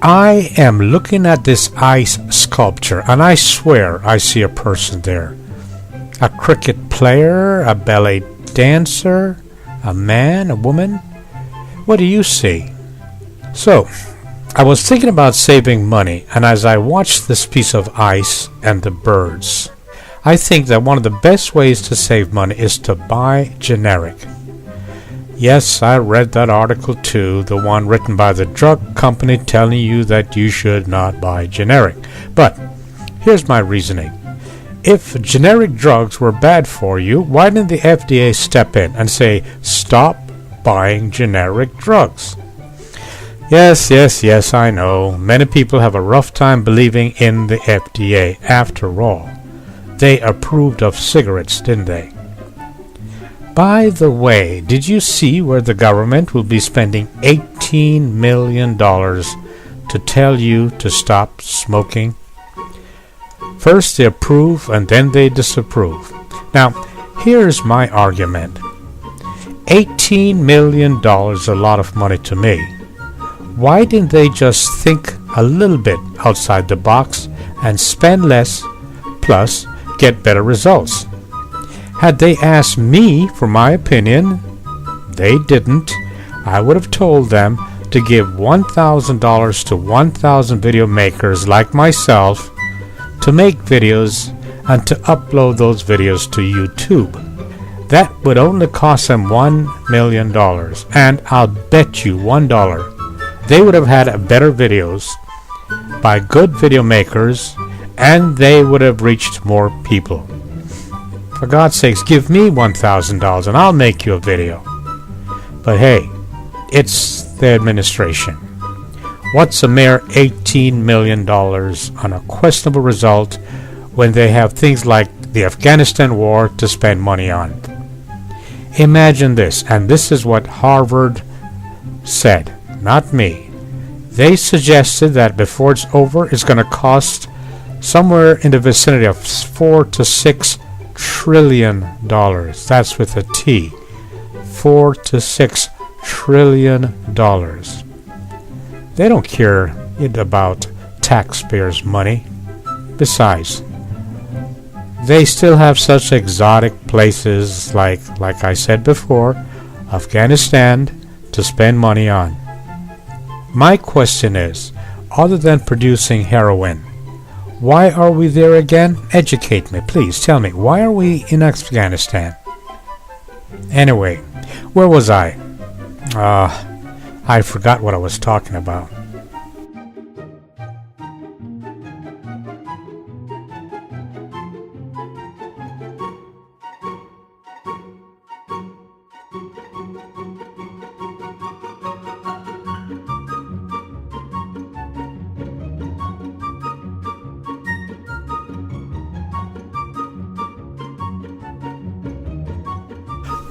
I am looking at this ice sculpture, and I swear I see a person there. A cricket player, a ballet dancer, a man, a woman. What do you see? So, I was thinking about saving money, and as I watched this piece of ice and the birds, I think that one of the best ways to save money is to buy generic. Yes, I read that article too, the one written by the drug company telling you that you should not buy generic. But here's my reasoning. If generic drugs were bad for you, why didn't the FDA step in and say, stop buying generic drugs? Yes, I know. Many people have a rough time believing in the FDA. After all, they approved of cigarettes, didn't they? By the way, did you see where the government will be spending $18 million to tell you to stop smoking? First they approve and then they disapprove. Now, here's my argument. $18 million is a lot of money to me. Why didn't they just think a little bit outside the box and spend less, plus get better results? Had they asked me for my opinion, they didn't. I would have told them to give $1,000 to 1,000 video makers like myself to make videos and to upload those videos to YouTube. That would only cost them $1 million, and I'll bet you $1 they would have had better videos by good video makers, and they would have reached more people. For God's sakes, give me $1,000 and I'll make you a video. But hey, it's the administration. What's a mere $18 million on a questionable result when they have things like the Afghanistan war to spend money on? Imagine this, and this is what Harvard said, not me. They suggested that before it's over, it's going to cost somewhere in the vicinity of $4 to $6 trillion. That's with a T. $4 to $6 trillion. They don't care about taxpayers' money. Besides, they still have such exotic places like I said before, Afghanistan to spend money on. My question is, other than producing heroin, why are we there again? Educate me, please. Tell me, why are we in Afghanistan? Anyway, where was I? I forgot what I was talking about.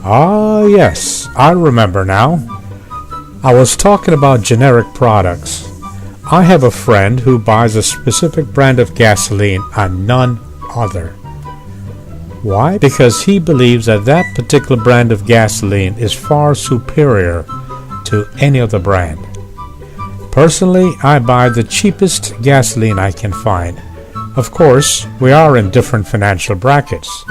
Ah, yes, I remember now. I was talking about generic products. I have a friend who buys a specific brand of gasoline and none other. Why? Because he believes that that particular brand of gasoline is far superior to any other brand. Personally, I buy the cheapest gasoline I can find. Of course, we are in different financial brackets.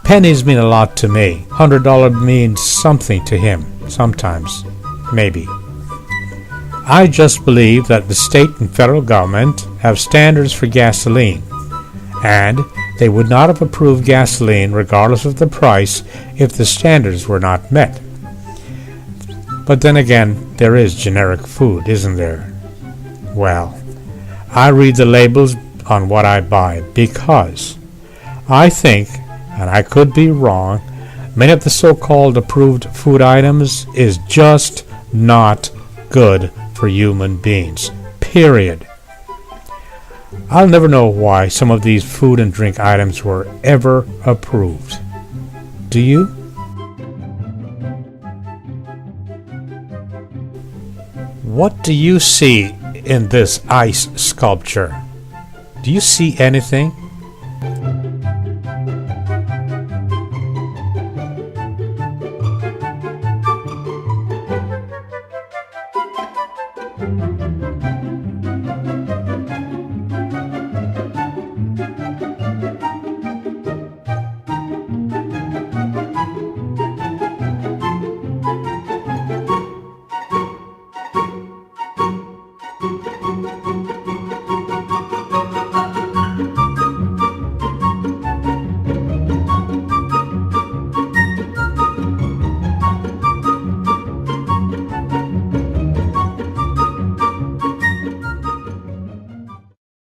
Pennies mean a lot to me. $100 means something to him, sometimes, maybe. I just believe that the state and federal government have standards for gasoline, and they would not have approved gasoline regardless of the price if the standards were not met. But then again, there is generic food, isn't there? Well, I read the labels on what I buy because I think, and I could be wrong, many of the so-called approved food items is just not good for human beings. Period. I'll never know why some of these food and drink items were ever approved. Do you? What do you see in this ice sculpture? Do you see anything?